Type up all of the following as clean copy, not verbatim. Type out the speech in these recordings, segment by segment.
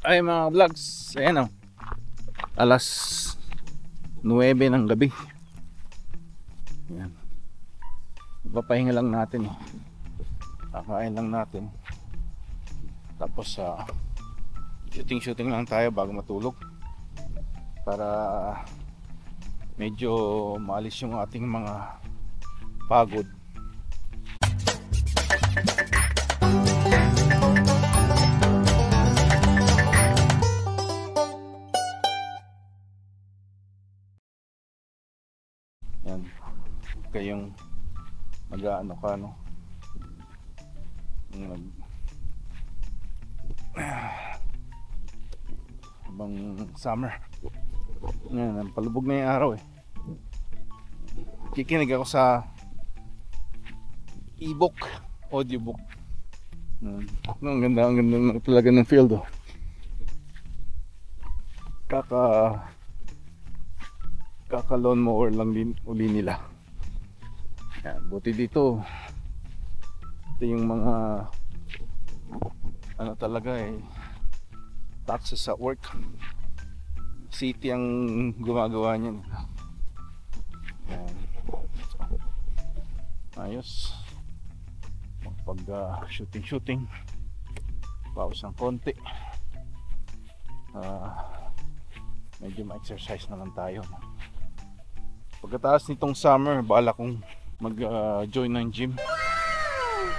Ay mga vlogs, ayan o, alas 9 ng gabi. Ayan. Papahinga lang natin, kakain lang natin. Tapos shooting lang tayo bago matulog, para medyo maalis yung ating mga pagod. Yan, kayong mag-ano ka, no? Habang summer. Yan, palubog na yung araw eh. Kikinig ako sa e-book, audiobook. Ang ganda talaga ng field, oh. Kaka lawn mower lang din uli nila. Yan, buti dito. Ito yung mga ano talaga eh, taxes sa work. City ang gumagawa niyan. Yan. Ayos. Pag shooting pause ng konti, medyo ma-exercise naman tayo. Pagkatapos nitong summer, bala kong mag-join ng gym.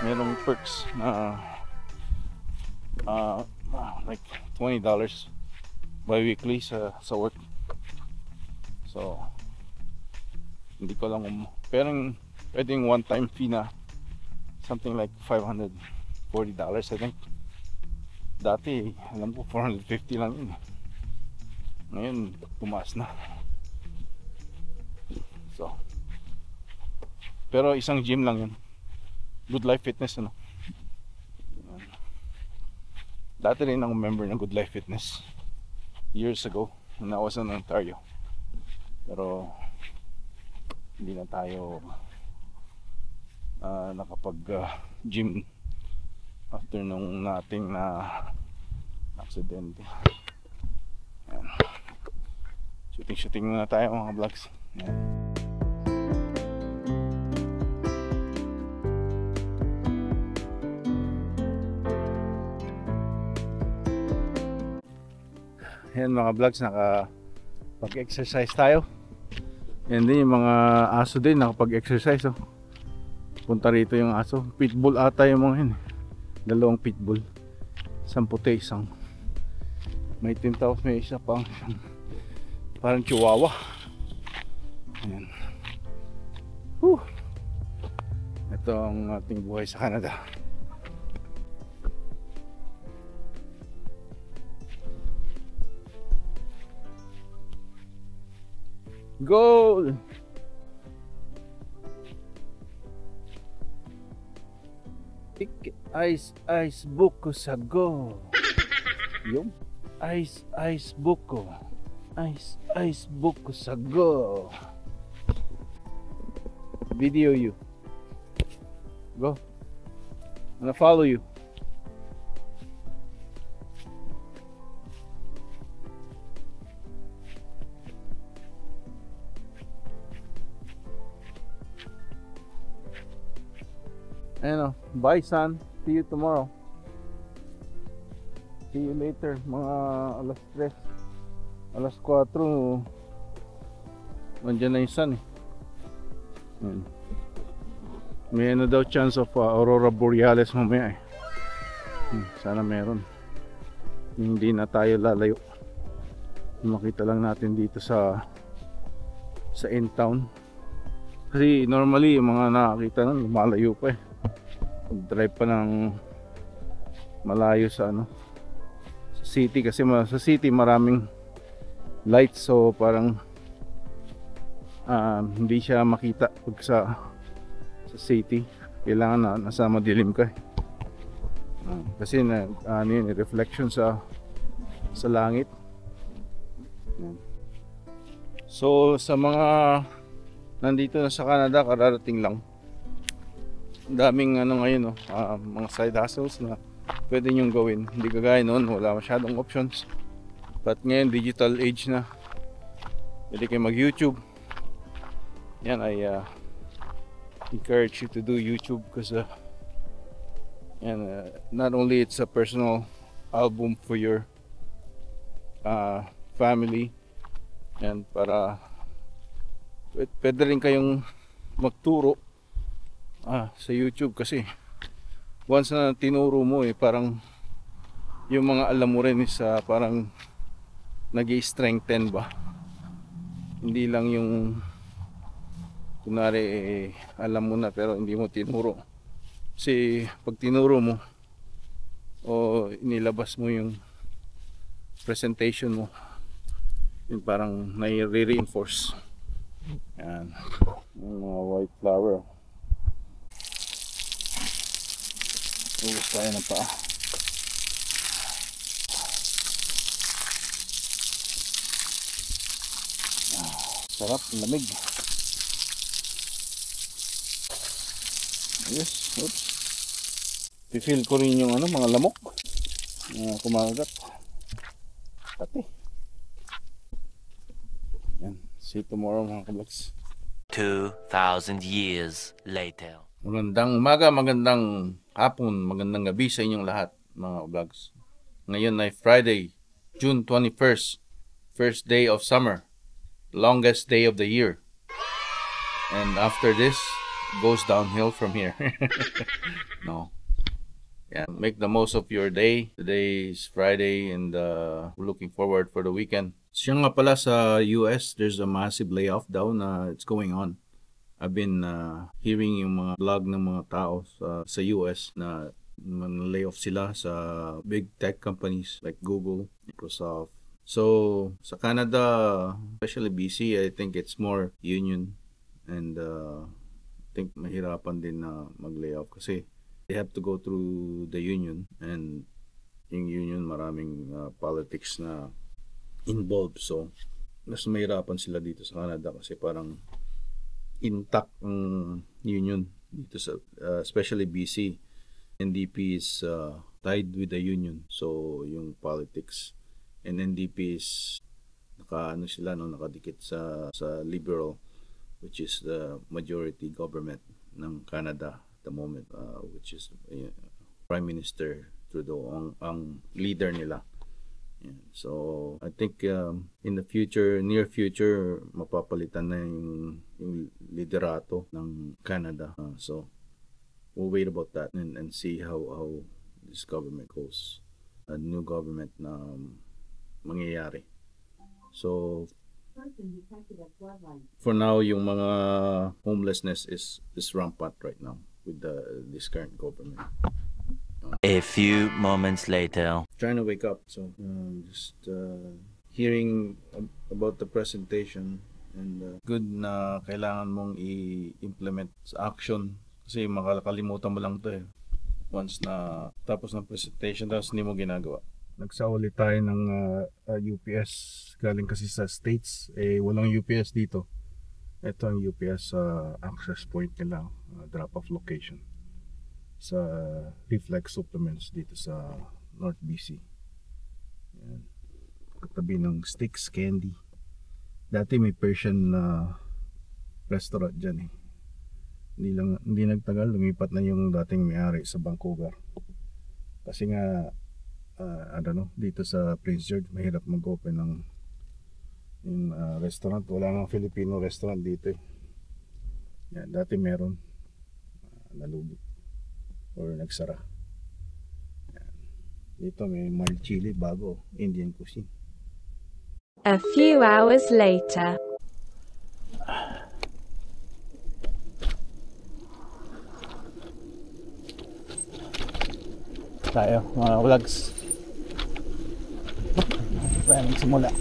Merong perks na like $20 bi-weekly sa work. So hindi ko lang pero pwedeng one-time fee na something like $540 I think. Dati alam ko 450 lang yun. Ngayon tumaas na. So pero isang gym lang yun. Good Life Fitness, ano. Dati rin ako member ng Good Life Fitness years ago when I was in Ontario. Pero hindi na tayo nakapag gym after nung nating na aksidente. Ayan. Shooting muna tayo mga vlogs. Ayan. Ayan mga vlogs, nakapag-exercise tayo. Yan din yung mga aso din, nakapag-exercise, oh. Punta rito yung aso. Pitbull ata yung mga yun. Dalawang pitbull. Isang puti, isang may itim, tapos may isa pang parang chihuahua. Ayan. Ito ang ating buhay sa Canada. Goal! Ice buko sa go. Yung ice buko. Ice buko sa go. Video you. Go. I'm gonna follow you. Ano, bye son. See you tomorrow. See you later. Mga alas 3, alas 4. Nandiyan na yung sun eh. May ano daw chance of Aurora Borealis mamaya eh. Sana meron. Hindi na tayo lalayo. Makita lang natin dito sa in town. Kasi normally yung mga nakakita nun lumalayo pa eh. Drive pa ng malayo sa sa city, kasi sa city maraming lights, so parang hindi siya makita pag sa city. Kailangan na nasa madilim ka kasi yun, reflection sa langit. So sa mga nandito na sa Canada, kararating lang. daming ano ngayon, no, mga side hustles na pwede nyong gawin. Hindi kagaya noon, wala masyadong options. But ngayon, digital age na. Pwede kayo mag-YouTube. Yan, I encourage you to do YouTube because not only it's a personal album for your family, and para pwede rin kayong magturo sa YouTube, kasi once na tinuro mo parang yung mga alam mo rin is parang nag-i-strengthen ba, hindi lang yung kunwari alam mo na pero hindi mo tinuro. Kasi pag tinuro mo o inilabas mo yung presentation mo, yun parang nai-reinforce. Yan, yung mga white flower. Ubus tayo ng paa. Sarap, lamig. Yes, oops. Feel ko rin yung mga lamok kumakagat. Pati. Yan. See you tomorrow mga kablogs. 2,000 years later. Magandang umaga, magandang hapon, magandang gabi sa inyong lahat mga vlogs. Ngayon ay Friday, June 21st, first day of summer, longest day of the year. And after this, goes downhill from here. No. Yeah, make the most of your day. Today is Friday and we're looking forward for the weekend. Siya nga pala sa US, there's a massive layoff daw na it's going on. I've been hearing yung mga vlog ng mga tao sa US na layoff sila sa big tech companies like Google, Microsoft. So sa Canada, especially BC, I think it's more union, and I think mahirapan din na mag-layoff kasi they have to go through the union, and yung union maraming politics na involved. So mas mahirapan sila dito sa Canada kasi parang intact ang union dito sa especially BC. NDP is tied with the union, so yung politics, and NDP is nakadikit sa Liberal, which is the majority government ng Canada at the moment, which is Prime Minister Trudeau ang leader nila. Yeah. So I think in the future, near future, mapapalitan na yung liderato ng Canada. So we'll wait about that and see how this government goes. A new government na mangyayari. So for now, yung mga homelessness is rampant right now with this current government. A few moments later. Trying to wake up, so just hearing about the presentation, and good na kailangan mong i-implement sa action kasi makakalimutan mo lang to once na tapos ng presentation tapos hindi mo ginagawa. Nagsauli tayo ng UPS galing kasi sa States, walang UPS dito. Ito ang UPS access point nila, drop-off location sa Reflex Supplements dito sa North BC. Yan. Katabi ng Sticks Candy. Dati may Persian restaurant dyan Hindi nagtagal, lumipat na yung dating may-ari sa Vancouver. Kasi nga, dito sa Prince George, mahirap mag-open ng yung restaurant. Wala nga Filipino restaurant dito Yan, dati meron. Nalubog or nagsara. Yan. Dito may mild chili, bago Indian cuisine. A few hours later. Tayo mga vlogs. Tayo magsimula.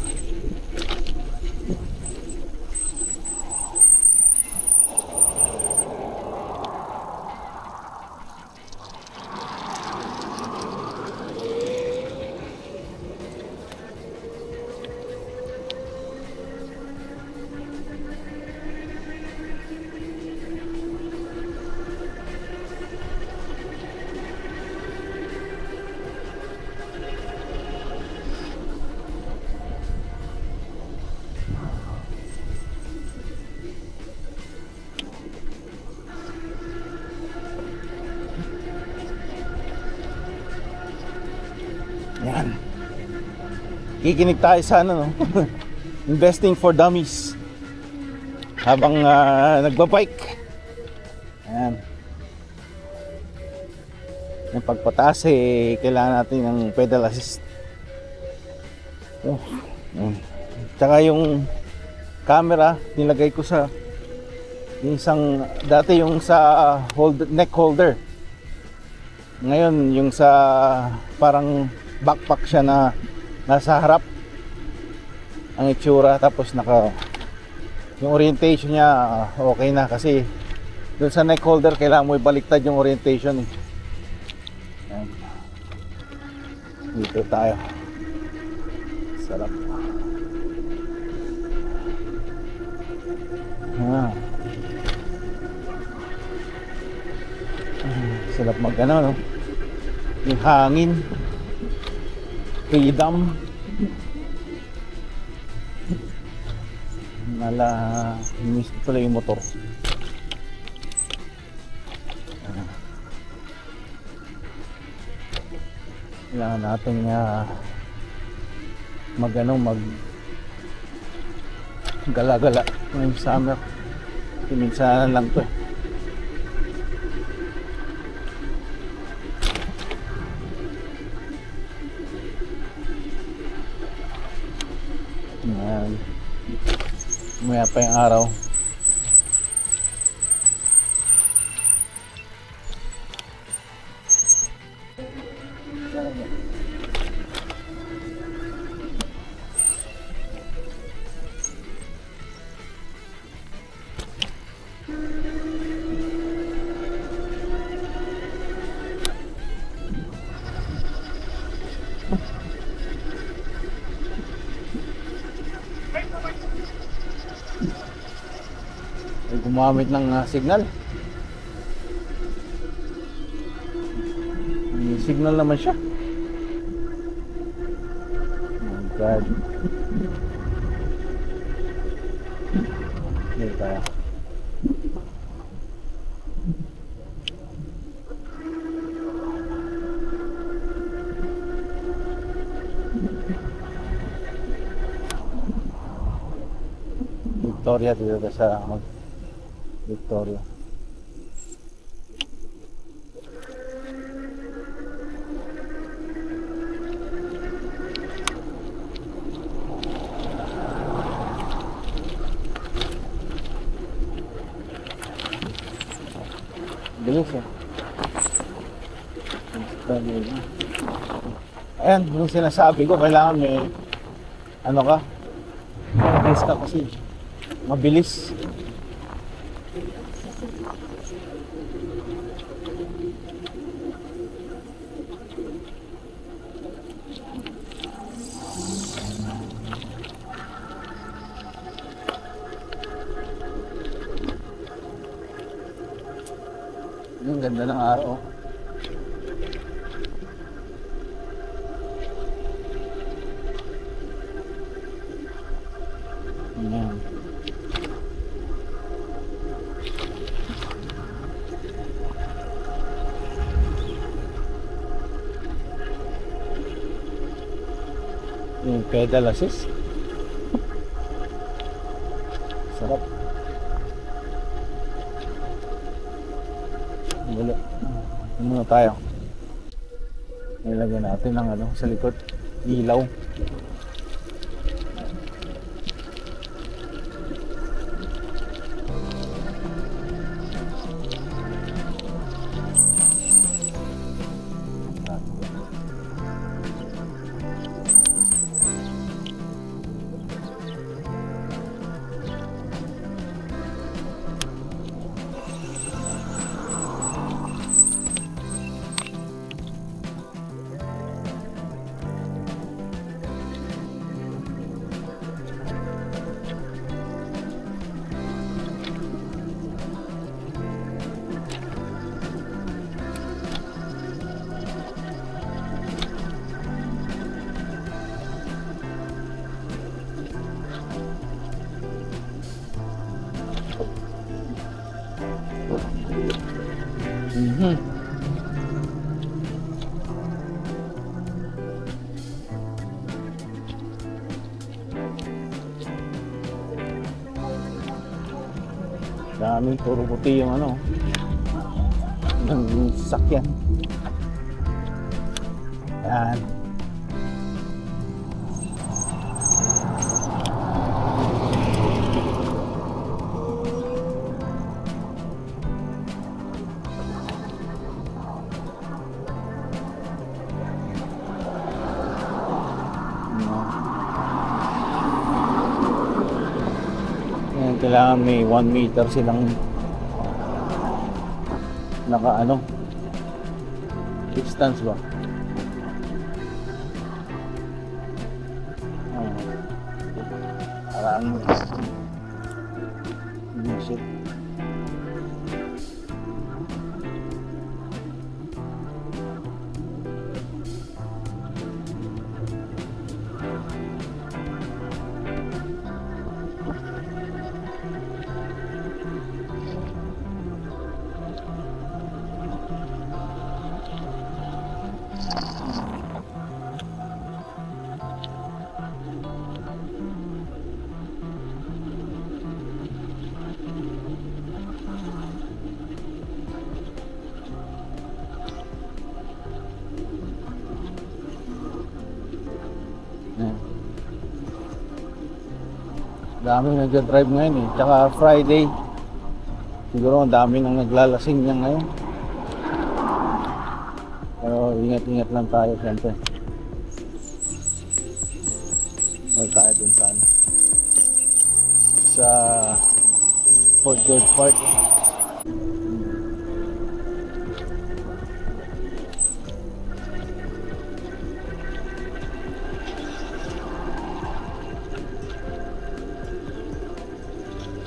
Yan. Kikinig tayo sa ano, no? Investing for Dummies habang nagbabike. Ayan. Yung pagpataas kailangan natin ng pedal assist. Oh, ayan. Tsaka yung camera nilagay ko sa yung isang dati yung sa neck holder. Ngayon yung sa parang backpack siya na nasa harap ang itsura, tapos yung orientation niya okay na, kasi dun sa neck holder kailangan mo ibaliktad yung orientation eh. Ayan. Dito tayo. Sarap. Sarap no? Yung hangin, freedom. Miss ko lang yung motor. Kailangan natin mag gala-gala ngayong summer. Minsan lang to. Ayan. Maya pa yung araw. Gumamit ng signal. May signal naman siya. Oh my God. Dito tayo. Victoria, dito sa Victoria. Bilis eh. Ayan, yung sinasabi ko, kailangan may ano ka, mabilis ka kasi mabilis. Ang ganda ng araw. Ayan. Yung pedal assist. Sarap. Wala. Muna tayo. Nilagyan natin ng ano sa likod, ilaw. Daming puro puti yung ano, ng sasakyan. Yan. Yan, kailangan may 1 meter silang naka ano, distance ba? Parang shit. Dami nagja-drive ngayon eh. Tsaka Friday. Siguro ang dami nang naglalasing niya ngayon. Pero ingat-ingat lang tayo siyempre. Huwag tayo dun sa ano, sa Fort George Park.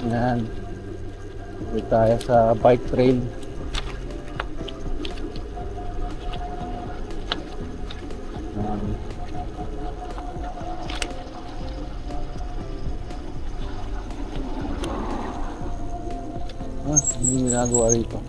Yan. Dito tayo sa bike trail. Hindi ginagawa rito.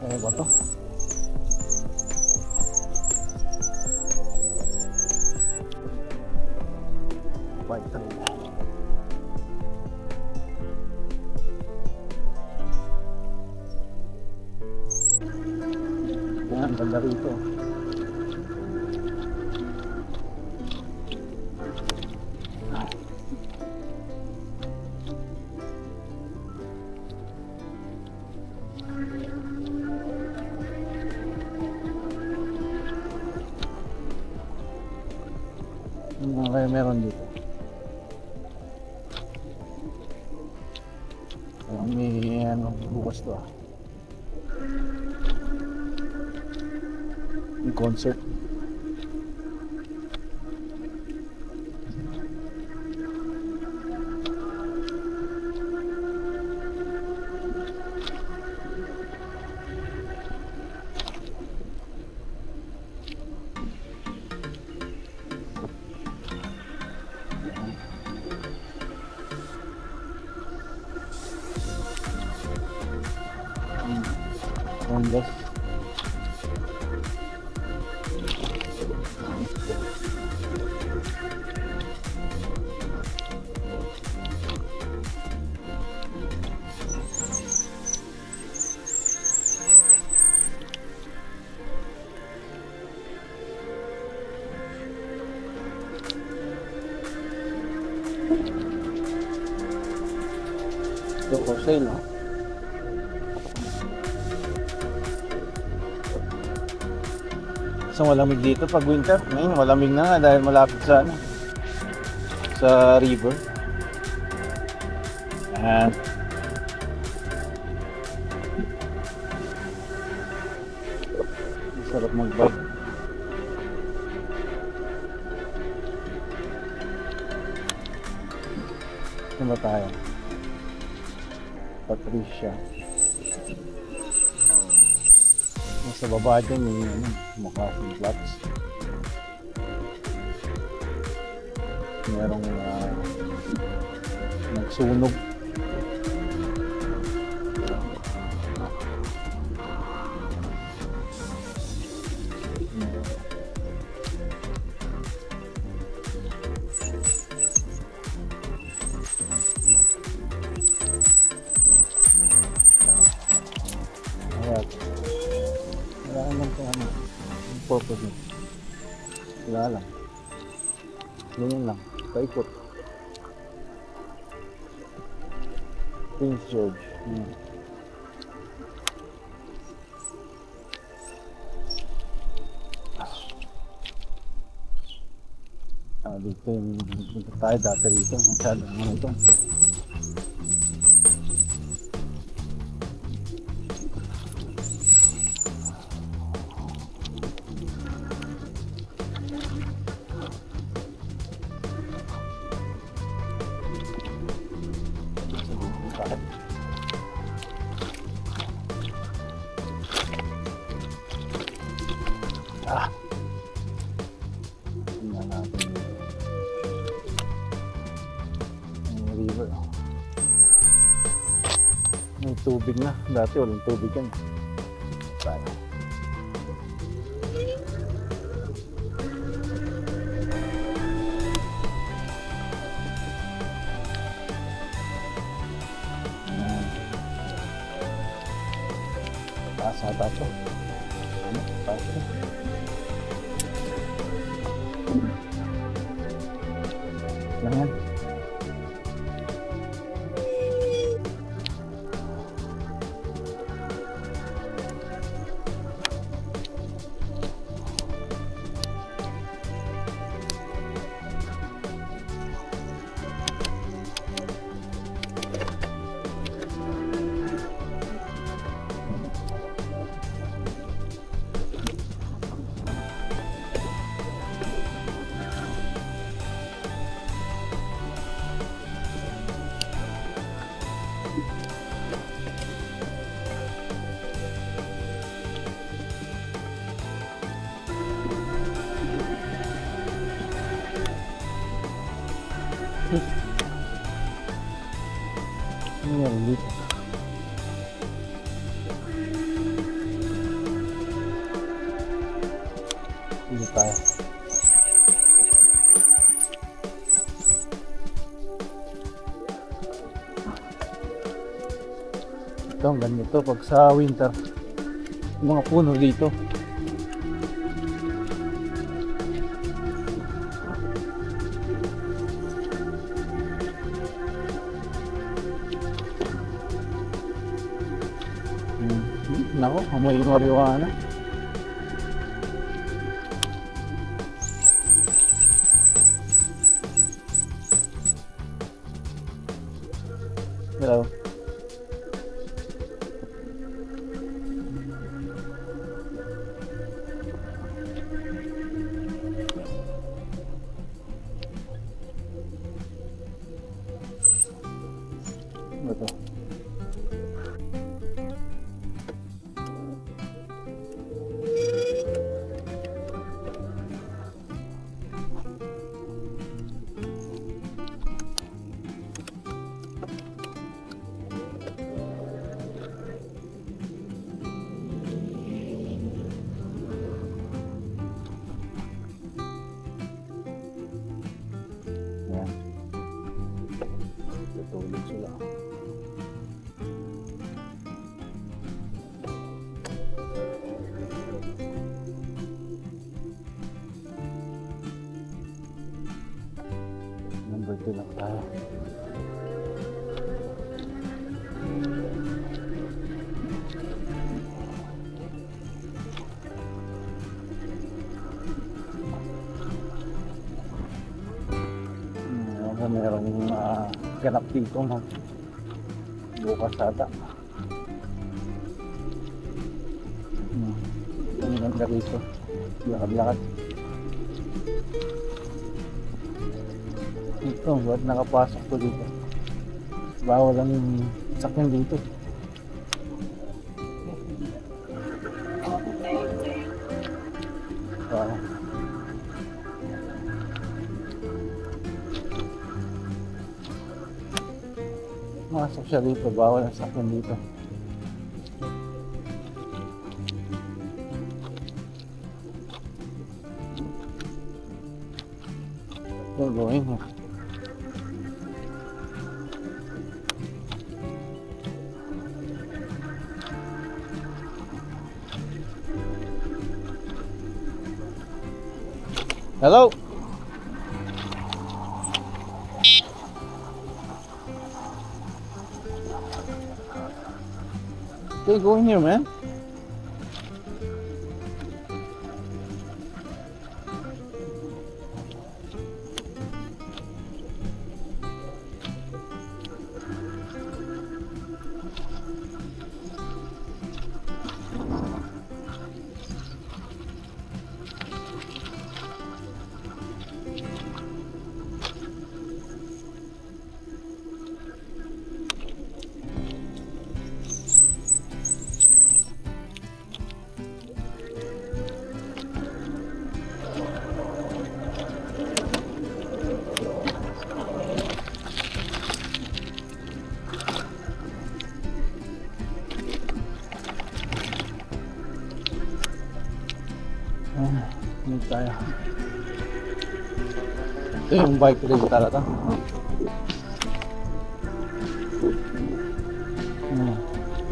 Ano ba to? Bike trail. Yan, ganda rito. Ano kaya meron dito? May ano, bukas to ah. May concert. Hondas. Ito for sale, no? So malamig dito pag winter. Ngayon malamig na nga dahil malapit sa ano, sa river. Ayan. Sarap mag-bike. Saan ba tayo? Patricia. Nasa baba dyan yung ano, Moccasin Flats. Merong nagsunog. Wala naman po ano, yung purpose nito. Wala lang. Ganyan lang, paikot. Prince George. Dito yung tayo dati rito. Masyadong ano ito. Tingnan natin yung river. May tubig na. Dati walang tubig yan. Tayo. Taas ata ito. Taas ito. Lang yan. Ano yan dito? Dito tayo. Ito ang ganito pag sa winter. Yung mga puno dito. Nako, amoy marijuana. Hello. Ito. Yan. Tutulog sila. Number 2 lang tayo. na merong ganap dito, no? Bukas ata. Ang ganda rito. Lakad-lakad. Ito, ba't nakapasok ko dito? Bawal ang sakyan dito. Masok siya dito, bawal ang sakyan dito. Going here. Hello. Okay, go in here, man. Hindi tayo. Ito yung bike rin talaga.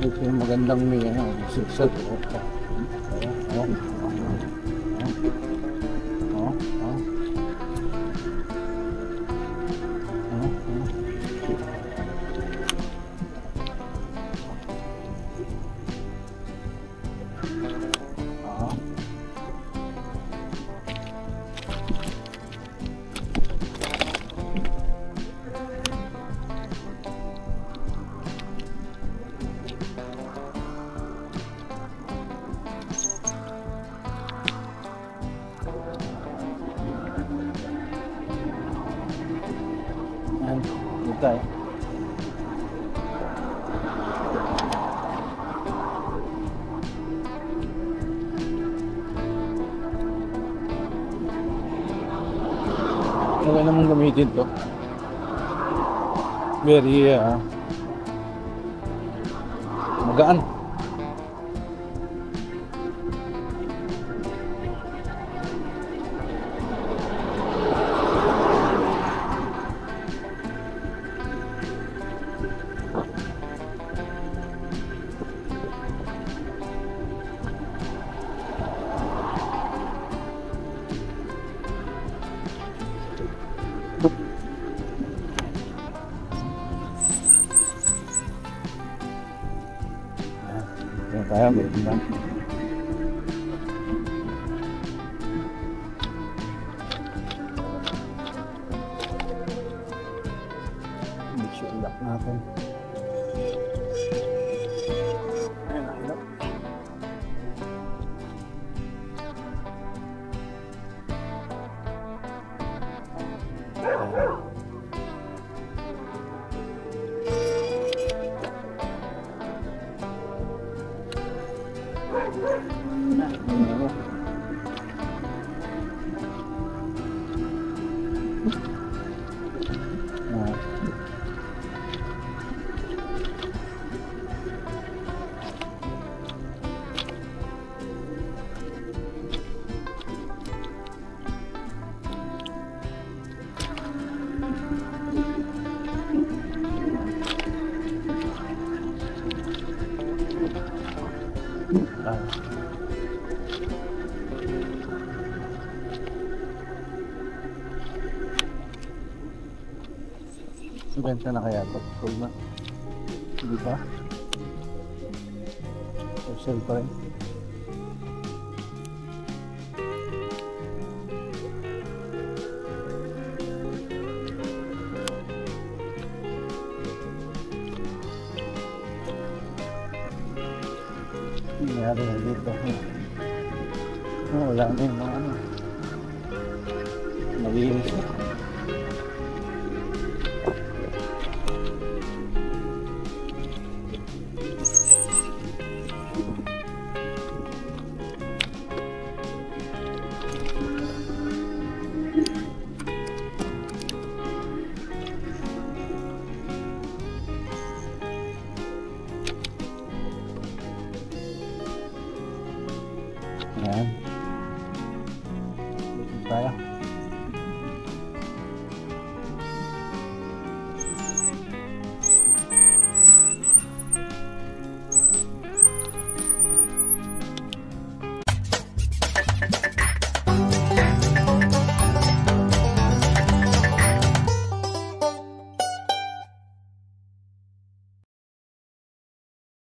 Ito yung magandang may sigsag. Dito tayo. Okay namang gamitin to. Very magaan. Yan tayo, meron lang. Make sure lock natin. Ayan, lock. Benta na kaya ito? Full na? Hindi ba? Social pa rin. nangyari na dito. Wala na yung mga ano. Malinis na. Ayan. Dito tayo.